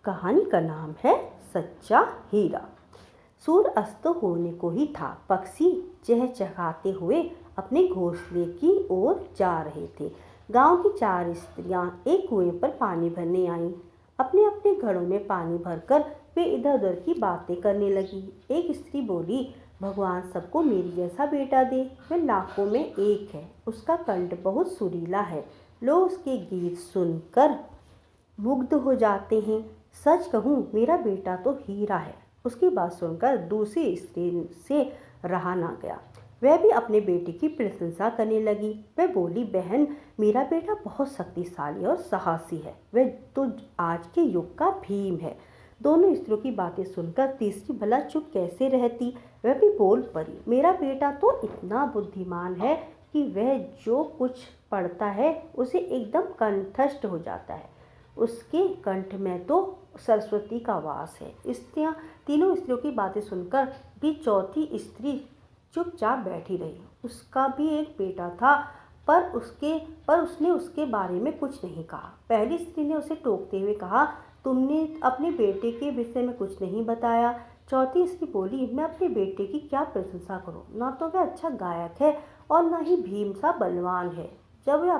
कहानी का नाम है सच्चा हीरा। सूर्य अस्त होने को ही था। पक्षी चहचहाते हुए अपने घोंसले की ओर जा रहे थे। गांव की 4 स्त्रियां एक कुएं पर पानी भरने आईं। अपने अपने घड़ों में पानी भरकर वे इधर उधर की बातें करने लगी। एक स्त्री बोली, भगवान सबको मेरी जैसा बेटा दे। वह लाखों में एक है। उसका कंठ बहुत सुरीला है। लोग उसके गीत सुनकर मुग्ध हो जाते हैं। सच कहूँ, मेरा बेटा तो हीरा है। उसकी बात सुनकर दूसरी स्त्री से रहा ना गया। वह भी अपने बेटे की प्रशंसा करने लगी। वह बोली, बहन, मेरा बेटा बहुत शक्तिशाली और साहसी है। वह तो आज के युग का भीम है। दोनों स्त्रियों की बातें सुनकर तीसरी भला चुप कैसे रहती। वह भी बोल पड़ी, मेरा बेटा तो इतना बुद्धिमान है कि वह जो कुछ पढ़ता है उसे एकदम कंठस्थ हो जाता है। उसके कंठ में तो सरस्वती का वास है। तीनों स्त्रियों की बातें सुनकर भी चौथी स्त्री चुपचाप बैठी रही। उसका भी एक बेटा था, पर उसने उसके बारे में कुछ नहीं कहा। पहली स्त्री ने उसे टोकते हुए कहा, तुमने अपने बेटे के विषय में कुछ नहीं बताया। चौथी स्त्री बोली, मैं अपने बेटे की क्या प्रशंसा करूं? ना तो वह अच्छा गायक है और ना ही भीम सा बलवान है। जब वह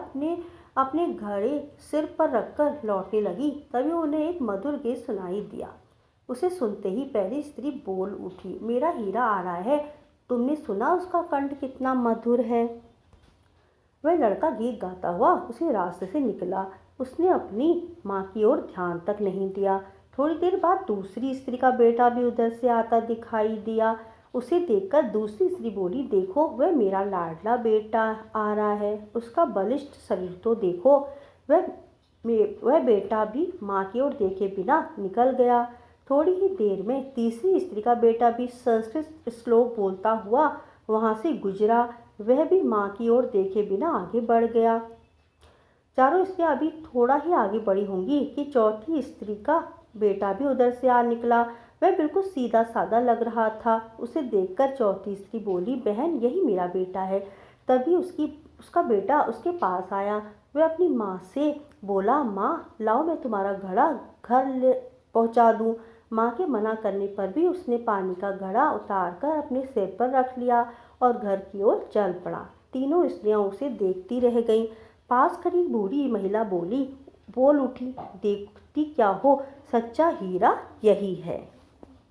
अपने घड़े सिर पर रखकर लौटने लगी, तभी उन्हें एक मधुर गीत सुनाई दिया। उसे सुनते ही पहली स्त्री बोल उठी, मेरा हीरा आ रहा है। तुमने सुना उसका कंठ कितना मधुर है? वह लड़का गीत गाता हुआ उसी रास्ते से निकला। उसने अपनी माँ की ओर ध्यान तक नहीं दिया। थोड़ी देर बाद दूसरी स्त्री का बेटा भी उधर से आता दिखाई दिया। उसे देखकर दूसरी स्त्री बोली, देखो, वह मेरा लाडला बेटा आ रहा है। उसका बलिष्ठ शरीर तो देखो। वह बेटा भी माँ की ओर देखे बिना निकल गया। थोड़ी ही देर में तीसरी स्त्री का बेटा भी संस्कृत श्लोक बोलता हुआ वहां से गुजरा। वह भी माँ की ओर देखे बिना आगे बढ़ गया। चारों स्त्रियां अभी थोड़ा ही आगे बढ़ी होंगी कि चौथी स्त्री का बेटा भी उधर से आ निकला। वह बिल्कुल सीधा साधा लग रहा था। उसे देखकर चौथी स्त्री बोली, बहन, यही मेरा बेटा है। तभी उसका बेटा उसके पास आया। वह अपनी माँ से बोला, माँ, लाओ, मैं तुम्हारा घड़ा घर पहुँचा दूँ। माँ के मना करने पर भी उसने पानी का घड़ा उतारकर अपने सिर पर रख लिया और घर की ओर चल पड़ा। तीनों स्त्रियां उसे देखती रह गईं। पास खड़ी बूढ़ी महिला बोल उठी, देखती क्या हो, सच्चा हीरा यही है।